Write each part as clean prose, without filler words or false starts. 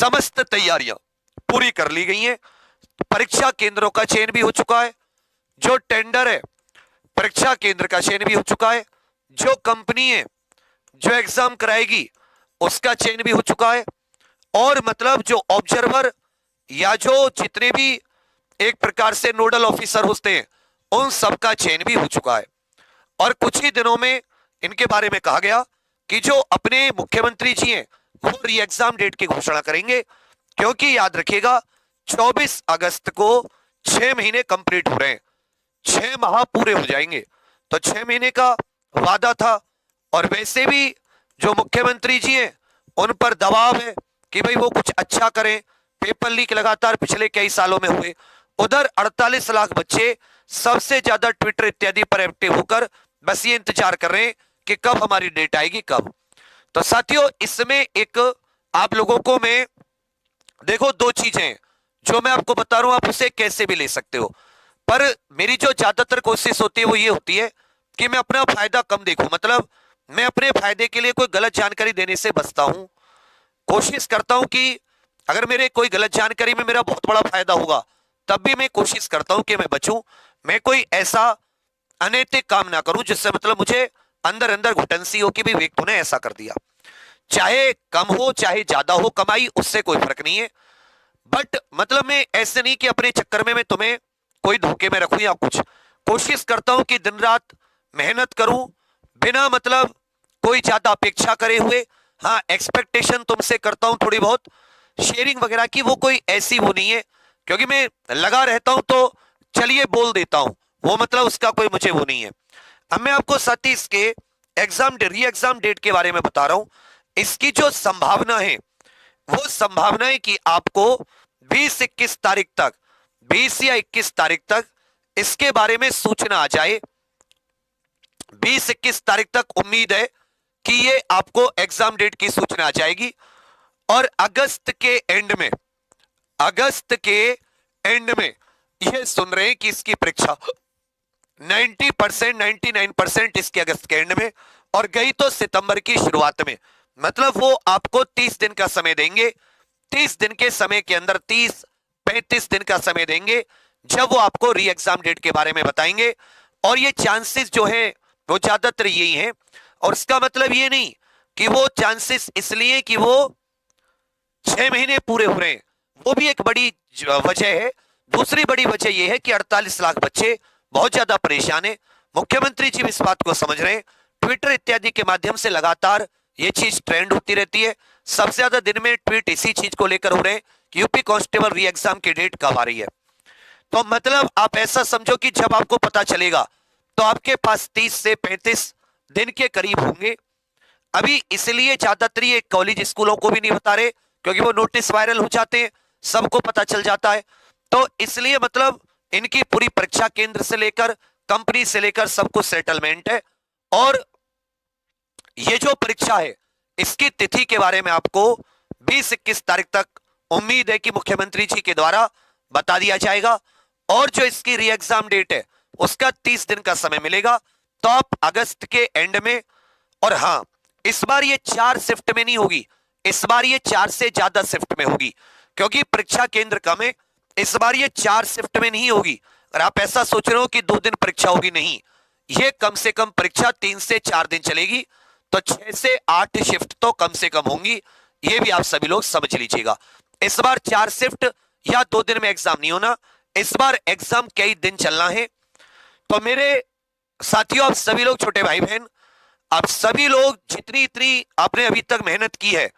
समस्त तैयारियां पूरी कर ली गई हैं। परीक्षा केंद्रों का चयन भी हो चुका है, जो टेंडर है परीक्षा केंद्र का चयन भी हो चुका है, जो कंपनी है जो एग्जाम कराएगी उसका चयन भी हो चुका है, और मतलब जो ऑब्जर्वर या जो जितने भी एक प्रकार से नोडल ऑफिसर होते हैं उन सबका चयन भी हो चुका है। और कुछ ही दिनों में इनके बारे में कहा गया कि जो अपने मुख्यमंत्री जी हैं वो री एग्जाम डेट की घोषणा करेंगे, क्योंकि याद रखिएगा 24 अगस्त को 6 महीने कंप्लीट हो रहे हैं, 6 माह पूरे हो जाएंगे, तो 6 महीने का वादा था। और वैसे भी जो मुख्यमंत्री जी हैं उन पर दबाव है कि भाई वो कुछ अच्छा करें, पेपर लीक लगातार पिछले कई सालों में हुए। उधर 48 लाख बच्चे सबसे ज्यादा ट्विटर इत्यादि पर एक्टिव होकर बस ये इंतजार कर रहे हैं कि कब हमारी डेट आएगी, कब। तो साथियों इसमें एक आप लोगों को मैं देखो दो चीजें हैं जो मैं आपको बता रहा हूं, आप उसे कैसे भी ले सकते हो, पर मेरी जो ज्यादातर कोशिश होती है वो ये होती है कि मैं अपना फायदा कम देखूं, मतलब मैं अपने फायदे के लिए कोई गलत जानकारी देने से बचता हूं। कोशिश करता हूं कि अगर मेरे कोई गलत जानकारी में मेरा बहुत बड़ा फायदा होगा तब भी मैं कोशिश करता हूं कि मैं बचूं, मैं कोई ऐसा अनैतिक काम ना करूं जिससे मतलब मुझे अंदर अंदर घुटन सी हो कि भाई व्यक्ति ने ऐसा कर दिया। चाहे कम हो चाहे ज्यादा हो कमाई, उससे कोई फर्क नहीं है, बट मतलब मैं ऐसे नहीं कि अपने चक्कर में मैं तुम्हें कोई धोखे में रखूं या कुछ। कोशिश करता हूं कि दिन रात मेहनत करूं बिना मतलब कोई ज्यादा अपेक्षा करे हुए। हाँ एक्सपेक्टेशन तुमसे करता हूं थोड़ी बहुत शेयरिंग वगैरह की, वो कोई ऐसी वो नहीं है, क्योंकि मैं लगा रहता हूं तो चलिए बोल देता हूं, वो मतलब उसका कोई मुझे वो नहीं है। अब मैं आपको साथ ही इसके री एग्जाम डेट के बारे में बता रहा हूं। इसकी जो संभावना है वो संभावना है कि आपको 20-21 तारीख तक, 20 या 21 तारीख तक इसके बारे में सूचना आ जाए। 20-21 तारीख तक उम्मीद है कि ये आपको एग्जाम डेट की सूचना आ जाएगी, और अगस्त के एंड में, अगस्त के एंड में ये सुन रहे हैं कि इसकी परीक्षा 90% 99% इसके अगस्त के एंड में, और गई तो सितंबर की शुरुआत में। मतलब वो आपको 30 दिन का समय देंगे, 30 दिन के समय के अंदर 30-35 दिन का समय देंगे जब वो आपको री एग्जाम डेट के बारे में बताएंगे। और ये चांसेस जो है वो ज्यादातर यही हैं, और इसका मतलब ये नहीं कि वो चांसेस इसलिए कि वो 6 महीने पूरे हो रहे हैं, वो भी एक बड़ी वजह है। दूसरी बड़ी वजह यह है कि 48 लाख बच्चे बहुत ज्यादा परेशान है। मुख्यमंत्री जी इस बात को समझ रहे हैं, ट्विटर इत्यादि के माध्यम से लगातार ये चीज ट्रेंड होती रहती है। सबसे ज्यादा दिन में ट्वीट इसी चीज को लेकर हो रहे हैं कि यूपी कांस्टेबल री एग्जाम की डेट कब आ रही है। तो मतलब आप ऐसा समझो कि जब आपको पता चलेगा तो आपके पास 30 से 35 दिन के करीब होंगे। अभी इसलिए ज्यादातर ये कॉलेज स्कूलों को भी नहीं बता रहे क्योंकि वो नोटिस वायरल हो जाते हैं, सबको पता चल जाता है। तो इसलिए मतलब इनकी पूरी परीक्षा केंद्र से लेकर कंपनी से लेकर सब कुछ सेटलमेंट है। और ये जो परीक्षा है इसकी तिथि के बारे में आपको 20-21 तारीख तक उम्मीद है कि मुख्यमंत्री जी के द्वारा बता दिया जाएगा, और जो इसकी री एग्जाम डेट है उसका 30 दिन का समय मिलेगा, तो आप अगस्त के एंड में। और हाँ इस बार ये 4 शिफ्ट में नहीं होगी, इस बार ये 4 से ज्यादा शिफ्ट में होगी, क्योंकि परीक्षा केंद्र कम है। इस बार ये 4 शिफ्ट में नहीं होगी। और आप ऐसा सोच रहे हो कि 2 दिन परीक्षा होगी, नहीं, ये कम से कम परीक्षा 3 से 4 दिन चलेगी, तो 6 से 8 शिफ्ट तो कम से कम होंगी। ये भी आप सभी लोग समझ लीजिएगा। इस बार 4 शिफ्ट या 2 दिन में एग्जाम नहीं होना, इस बार एग्जाम कई दिन चलना है। तो मेरे साथियों, आप सभी लोग, छोटे भाई बहन, आप सभी लोग जितनी इतनी आपने अभी तक मेहनत की है,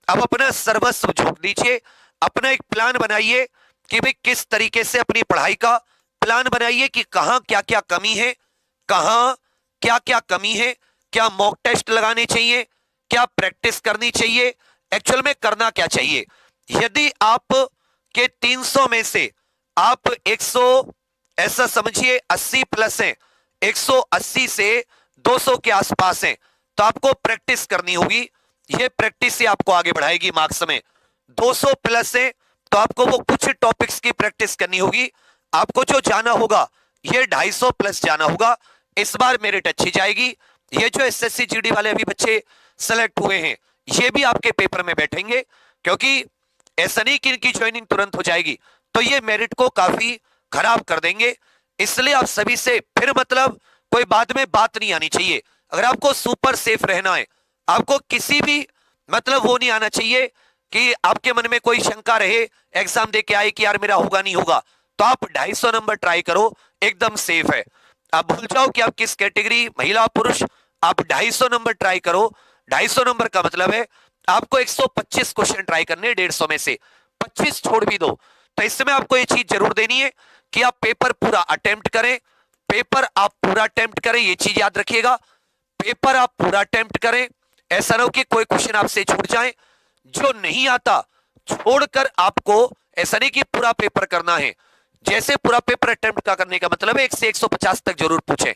अब अपना सर्वस्व झोंक दीजिए, अपना एक प्लान बनाइए कि भाई किस तरीके से अपनी पढ़ाई का प्लान बनाइए कि कहां क्या क्या कमी है, कहां क्या क्या कमी है, क्या मॉक टेस्ट लगाने चाहिए, क्या प्रैक्टिस करनी चाहिए, एक्चुअल में करना क्या चाहिए। यदि आप के 300 में से आप 100 ऐसा समझिए 80 प्लस हैं, 180 से 200 के आसपास हैं, तो आपको प्रैक्टिस करनी होगी। ये प्रैक्टिस ही आपको आगे बढ़ाएगी मार्क्स में। 200 प्लस है तो आपको वो कुछ टॉपिक्स की प्रैक्टिस करनी होगी। आपको जो जाना होगा ये 250 प्लस जाना होगा। इस बार मेरिट अच्छी जाएगी। ये जो एसएससी जीडी वाले अभी बच्चे सेलेक्ट हुए हैं ये भी आपके पेपर में बैठेंगे, क्योंकि ऐसा नहीं कि इनकी ज्वाइनिंग तुरंत हो जाएगी, तो ये मेरिट को काफी खराब कर देंगे। इसलिए आप सभी से फिर मतलब कोई बाद में बात नहीं आनी चाहिए। अगर आपको सुपर सेफ रहना है, आपको किसी भी मतलब वो नहीं आना चाहिए कि आपके मन में कोई शंका रहे एग्जाम दे के आए कि यार मेरा होगा नहीं होगा, तो आप 250 नंबर ट्राई करो, एकदम सेफ है। आप भूल जाओ कि आप किस कैटेगरी, महिला पुरुष, आप 250 नंबर ट्राई करो। 250 नंबर का मतलब है आपको 125 क्वेश्चन ट्राई करने, 150 में से 25 छोड़ भी दो। तो इसमें आपको ये चीज जरूर देनी है कि आप पेपर पूरा अटेम्प्ट करें, पेपर आप पूरा अटेम्प्ट करें, ये चीज याद रखिएगा, पेपर आप पूरा अटेम्प्ट करें। ऐसा ना हो कि कोई क्वेश्चन आपसे छूट जाए, जो नहीं आता छोड़कर आपको ऐसा नहीं कि पूरा पेपर करना है। जैसे पूरा पेपर अटेम्प्ट का करने का मतलब है 1 से 150 तक जरूर पूछे,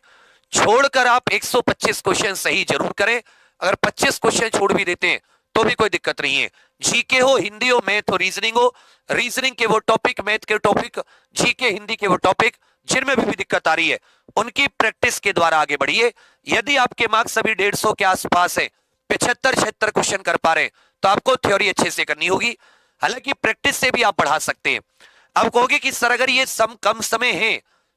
छोड़कर आप 125 क्वेश्चन सही जरूर करें। अगर 25 क्वेश्चन छोड़ भी देते हैं तो भी कोई दिक्कत नहीं है। जीके हो, हिंदी हो, मैथ हो, रीजनिंग हो, रीजनिंग के वो टॉपिक, मैथ के टॉपिक, जीके हिंदी के वो टॉपिक जिनमें भी दिक्कत आ रही है उनकी प्रैक्टिस के द्वारा आगे बढ़िए। यदि आपके मार्क्स अभी 150 के आसपास है, 75-76 क्वेश्चन कर पा रहे हैं, तो आपको थ्योरी अच्छे से करनी होगी। हालांकि प्रैक्टिस से भी आप बढ़ा सकते हैं। आप कहोगे कि सर अगर ये कम समय है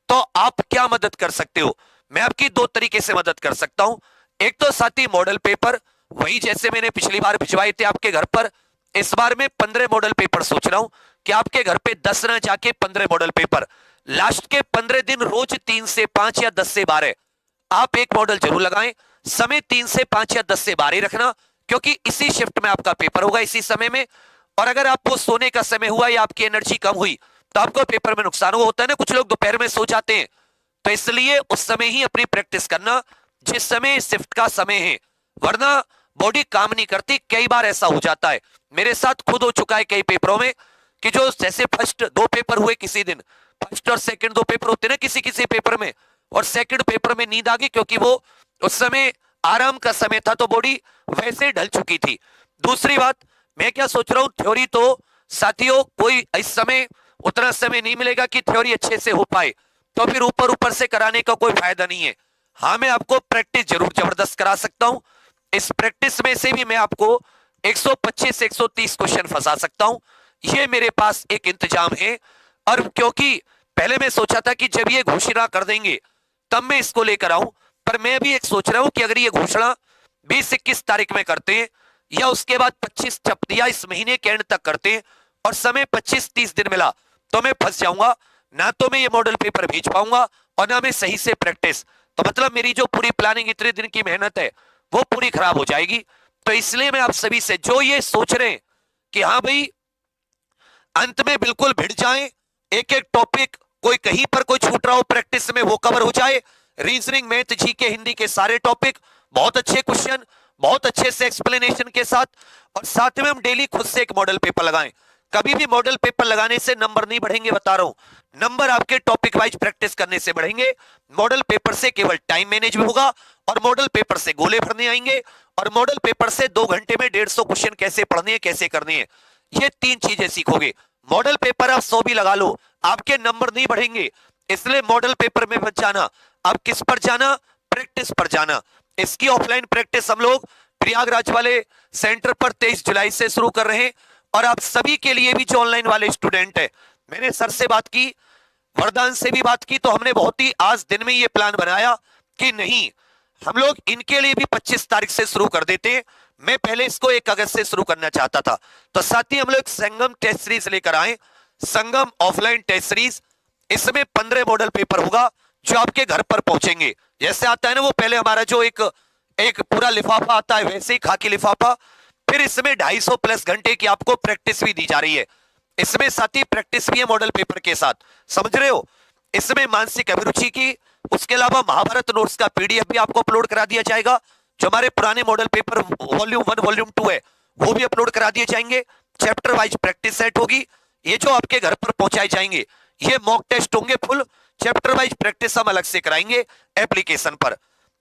तो आप क्या मदद कर सकते हो? मैं आपकी दो तरीके से मदद कर सकता हूं। एक तो साथी मॉडल पेपर, वही जैसे मैंने पिछली बार भिजवाए थे आपके घर पर, इस बार मैं 15 मॉडल पेपर सोच रहा हूं कि आपके घर पे 10 ना जाके 15 मॉडल पेपर, लास्ट के 15 दिन रोज 3 से 5 या 10 से 12 आप एक मॉडल जरूर लगाएं। समय 3 से 5 या 10 से 12 रखना, क्योंकि इसी शिफ्ट में आपका पेपर होगा, इसी समय में। और अगर आपको सोने का समय हुआ या आपकी एनर्जी कम हुई तो आपको पेपर में नुकसान होता है ना, कुछ लोग दोपहर में सो जाते हैं, तो इसलिए उस समय ही अपनी प्रैक्टिस करना जिस समय शिफ्ट का समय है, वरना बॉडी काम नहीं करती। कई बार ऐसा हो जाता है, मेरे साथ खुद हो चुका है कई पेपरों में कि जो जैसे फर्स्ट 2 पेपर हुए किसी दिन, फर्स्ट और सेकंड 2 पेपर होते ना किसी किसी पेपर में, और सेकंड पेपर में नींद आ गई क्योंकि वो उस समय आराम का समय था, तो बॉडी वैसे ढल चुकी थी। दूसरी बात, मैं क्या सोच रहा हूं, थ्योरी तो साथियों कोई इस समय उतना समय नहीं मिलेगा कि थ्योरी अच्छे से हो पाए, तो फिर ऊपर ऊपर से कराने का कोई फायदा नहीं है। हाँ, मैं आपको प्रैक्टिस जरूर जबरदस्त करा सकता हूं। इस प्रैक्टिस में से भी मैं आपको 125 से 130 क्वेश्चन फंसा सकता हूं, ये मेरे पास एक इंतजाम है। और क्योंकि पहले मैं सोचा था कि जब ये घोषणा कर देंगे तब मैं इसको लेकर आऊं, पर मैं भी एक सोच रहा हूं कि अगर ये घोषणा 20-21 तारीख में करते हैं या उसके बाद 25 या इस महीने के एंड तक करते हैं और समय 25-30 दिन मिला, तो मैं फंस जाऊंगा, ना तो मैं ये मॉडल पेपर भेज पाऊंगा और ना मैं सही से प्रैक्टिस, तो मतलब मेरी जो पूरी प्लानिंग, इतने दिन की मेहनत है, वो पूरी खराब हो जाएगी। तो इसलिए मैं आप सभी से जो ये सोच रहे हैं कि हाँ भाई अंत में बिल्कुल भिड़ जाएं, एक एक टॉपिक कोई कहीं पर कोई छूट रहा हो प्रैक्टिस में वो कवर हो जाए, रीजनिंग, मैथ, जीके, हिंदी के सारे टॉपिक, बहुत अच्छे क्वेश्चन, बहुत अच्छे से एक्सप्लेनेशन के साथ, और साथ में हम डेली खुद से एक मॉडल पेपर लगाएं। कभी भी मॉडल पेपर लगाने से नंबर नहीं बढ़ेंगे, बता रहा हूं। नंबर आपके टॉपिक वाइज प्रैक्टिस करने से बढ़ेंगे। मॉडल पेपर से केवल टाइम मैनेज होगा, और मॉडल पेपर से गोले भरने आएंगे, और मॉडल पेपर से 2 घंटे में 150 क्वेश्चन कैसे पढ़ने हैं, कैसे करने हैं, ये 3 चीजें सीखोगे। मॉडल पेपर आप 100 भी लगा लो, आपके नंबर नहीं बढ़ेंगे। इसलिए मॉडल पेपर में मत जाना, आप किस पर जाना, प्रैक्टिस पर जाना। इसकी ऑफलाइन प्रैक्टिस हम लोग प्रयागराज वाले सेंटर पर 23 जुलाई से शुरू कर रहे हैं। और आप सभी के लिए भी जो ऑनलाइन वाले स्टूडेंट है, मैंने सर से बात की, वरदान से भी बात की, तो हमने बहुत ही आज दिन में ये प्लान बनाया कि नहीं, हम लोग इनके लिए भी 25 तारीख से शुरू कर देते हैं। मैं पहले इसको 1 अगस्त से शुरू करना चाहता था, तो साथ ही हम लोग संगम टेस्ट सीरीज लेकर आए, संगम ऑफलाइन टेस्ट सीरीज। इसमें 15 मॉडल पेपर होगा जो आपके घर पर पहुंचेंगे। जैसे आता है ना वो पहले हमारा जो एक पूरा लिफाफा आता है, वैसे ही खाकी लिफाफा, फिर इसमें 250 प्लस घंटे की आपको प्रैक्टिस भी दी जा रही है। इसमें साथी प्रैक्टिस भी है मॉडल पेपर के साथ, समझ रहे हो। इसमें मानसिक अभिरुचि की, उसके अलावा महाभारत नोट्स का पीडीएफ भी आपको अपलोड करा दिया जाएगा। जो हमारे पुराने मॉडल पेपर वॉल्यूम 1 वॉल्यूम 2 है वो भी अपलोड करा दिए जाएंगे। चैप्टर वाइज प्रैक्टिस सेट होगी, ये जो आपके घर पर पहुंचाए जाएंगे, ये मॉक टेस्ट होंगे फुल, चैप्टर वाइज प्रैक्टिस हम अलग से कराएंगे एप्लीकेशन पर।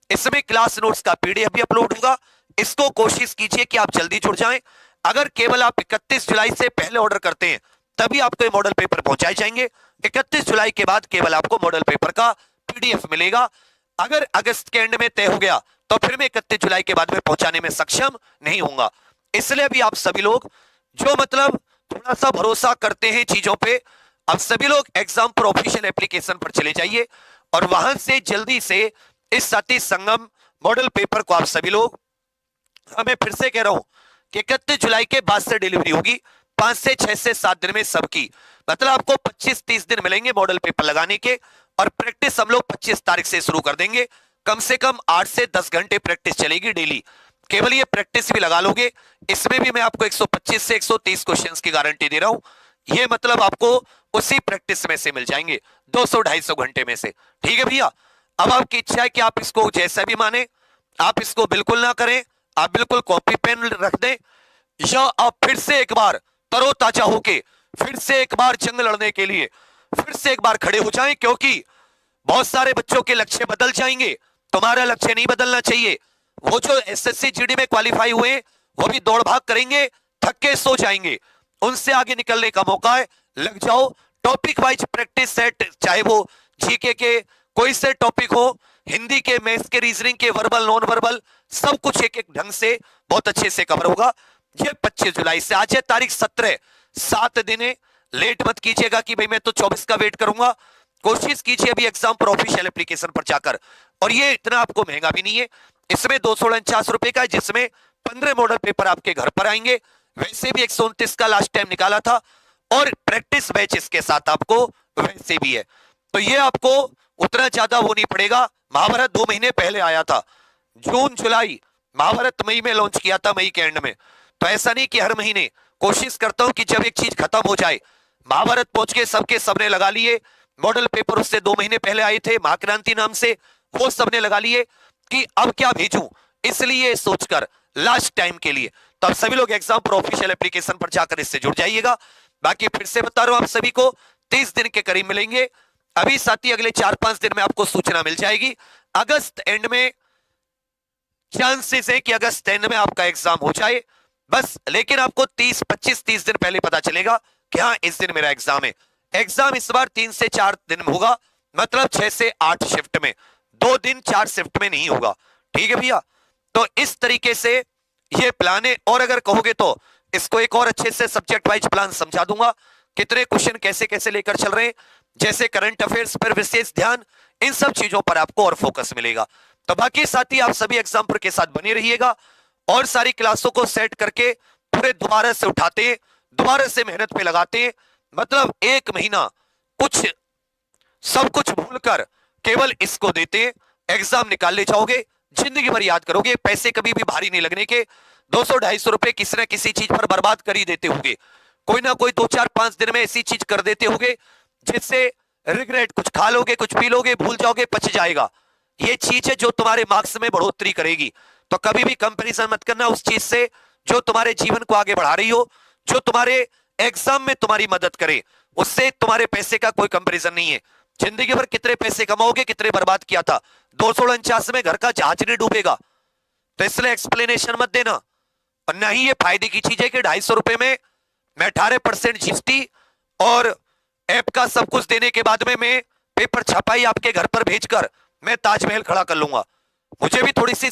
इसमें क्लास नोट्स का पीडीएफ भी अपलोड होगा। इसको कोशिश कीजिए कि आप जल्दी जुड़ जाएं। अगर केवल आप 31 जुलाई से पहले ऑर्डर करते हैं तभी आपको ये मॉडल पेपर पहुंचाए जाएंगे। 31 जुलाई के बाद केवल आपको मॉडल पेपर का पीडीएफ मिलेगा। अगर अगस्त के एंड में तय हो गया तो फिर मैं 31 जुलाई के बाद में पहुंचाने में सक्षम नहीं होऊंगा। इसलिए भी आप सभी लोग जो मतलब थोड़ा सा भरोसा करते हैं चीजों पे। अब सभी लोग एग्जाम पर ऑफिशियल एप्लीकेशन पर चले जाइए और वहां से जल्दी से इस सती संगम मॉडल पेपर को आप सभी लोग, मैं फिर से कह रहा हूं कि 31 जुलाई के बाद से डिलीवरी होगी, 5 से 6 से 7 दिन में सबकी, मतलब आपको 25-30 दिन मिलेंगे मॉडल पेपर लगाने के। और प्रैक्टिस हम लोग 25 तारीख से शुरू कर देंगे। कम से कम 8 से 10 घंटे प्रैक्टिस चलेगी डेली। केवल ये प्रैक्टिस भी लगा लोगे, इसमें भी मैं आपको 125 से 130 क्वेश्चंस की गारंटी दे रहा हूं। ये मतलब आपको उसी प्रैक्टिस में से मिल जाएंगे 200-250 घंटे में से। ठीक है भैया। अब आपकी इच्छा है कि आप इसको जैसा भी माने, आप इसको बिल्कुल ना करें, आप बिल्कुल कॉपी पेन रख दें, या आप फिर से एक बार तरोताजा होके फिर से एक बार जंग लड़ने के लिए फिर से एक बार खड़े हो जाएं, क्योंकि बहुत सारे बच्चों के लक्ष्य बदल जाएंगे। तुम्हारा लक्ष्य नहीं बदलना चाहिए। वो जो एसएससी जीडी में क्वालिफाई हुए वो भी दौड़ भाग करेंगे, थक के सो जाएंगे। उनसे आगे निकलने का मौका है, लग जाओ। टॉपिक वाइज प्रैक्टिस सेट, चाहे वो जीके के कोई से टॉपिक हो, हिंदी के, मैथ्स के, रीजनिंग के, वर्बल नॉन वर्बल, सब कुछ एक एक ढंग से बहुत अच्छे से कवर होगा। ये 25 जुलाई से, आज है तारीख 17, 7 दिन है। लेट मत कीजिएगा कि भाई मैं तो 24 का वेट करूंगा। कोशिश कीजिए अभी एग्जाम पर ऑफिशियल एप्लीकेशन पर जाकर। और ये इतना आपको महंगा भी नहीं है, इसमें 249 रुपए का है, जिसमें 15 मॉडल पेपर आपके घर पर आएंगे। वैसे भी 129 का लास्ट टाइम निकाला था, और प्रैक्टिस बैच इसके साथ आपको वैसे भी है। तो ये आपको उतना ज्यादा वो नहीं पड़ेगा। महाभारत 2 महीने पहले आया था, जून जुलाई, महाभारत मई में लॉन्च किया था, मई के एंड में। तो ऐसा नहीं कि हर महीने, कोशिश करता हूं कि जब एक चीज खत्म हो जाए, महाभारत पहुंच के सबके सबने लगा लिए, मॉडल पेपर उससे 2 महीने पहले आए थे महाक्रांति नाम से, वो सबने लगा लिए कि अब क्या भेजूं, इसलिए सोचकर लास्ट टाइम के लिए। तो आप सभी लोग एग्जाम पर ऑफिशियल एप्लीकेशन पर जाकर इससे जुड़ जाइएगा। बाकी फिर से बता रहा हूं, आप सभी को 30 दिन के करीब मिलेंगे। अभी साथ ही अगले 4-5 दिन में आपको सूचना मिल जाएगी। अगस्त एंड में चांसेस है कि अगस्त एंड में आपका एग्जाम हो जाए बस। लेकिन आपको 25-30 दिन पहले पता चलेगा कि हाँ इस दिन मेरा एग्जाम है। एग्जाम इस बार 3 से 4 दिन में होगा, मतलब 6 से 8 शिफ्ट में, 2 दिन 4 शिफ्ट में नहीं होगा। ठीक है भैया। तो इस तरीके से ये प्लान है। और अगर कहोगे तो इसको एक और अच्छे से सब्जेक्ट वाइज प्लान समझा दूंगा, कितने क्वेश्चन कैसे कैसे लेकर चल रहे हैं, जैसे करंट अफेयर्स पर विशेष ध्यान, इन सब चीजों पर आपको और फोकस मिलेगा। तो बाकी साथी आप सभी एग्जाम्पल के साथ बने रहिएगा, और सारी क्लासों को सेट करके पूरे दोबारा से उठाते हैं, दोबारा से मेहनत पे लगाते हैं। मतलब 1 महीना कुछ सब कुछ भूलकर केवल इसको देते हैं, एग्जाम निकाल ले जाओगे, जिंदगी भर याद करोगे। पैसे कभी भी भारी नहीं लगने के। 200-250 रुपए किसी ना किसी चीज पर बर्बाद कर ही देते होगे, कोई ना कोई 2-4-5 दिन में ऐसी चीज कर देते होगे जिससे रिग्रेट, कुछ खा लोगे, कुछ पी लोगे, भूल जाओगे, पच जाएगा। ये चीज है जो तुम्हारे मार्क्स में बढ़ोतरी करेगी। तो कभी भी कंपैरिजन मत करना उस चीज से जो तुम्हारे जीवन को आगे बढ़ा रही हो, जो तुम्हारे एग्जाम में तुम्हारी मदद करे। उससे तुम्हारे पैसे का कोई कंपैरिजन नहीं है। जिंदगी भर कितने पैसे कमाओगे, कितने बर्बाद किया था, 249 में घर का जहाज नहीं डूबेगा। तो इसलिए एक्सप्लेनेशन मत देना। और ना ही ये फायदे की चीज है कि 250 रुपए में मैं 18% जीएसटी और ऐप का सब कुछ देने के बाद में मैं पेपर छपाई आपके घर पर भेजकर मैं ताजमहल खड़ा कर लूंगा। मुझे भी थोड़ी सी